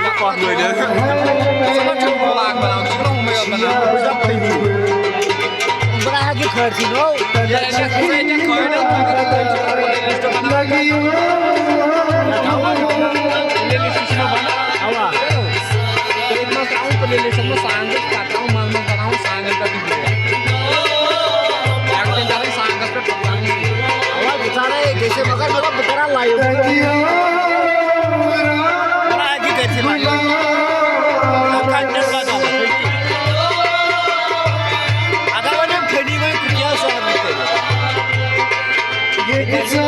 nó còn người nữa sao nó chụp vào làng mà nào chứ nó không bao giờ nào bây giờ phải đi ông ra cái khởi thì nó vậy chắc khởi đó mà cái khởi chứ không có list mà nào playlist nó bana awa एक मास आऊं playlist में song करता हूं मैं बनाऊं song का video एक दिन डालें song का पे awa बेचारा कैसे मगर बेचारा लाइव बड़ा की कैसे लाइव कंटेंट का था अगर वो ठेडी में क्या सॉन्ग लिखते हैं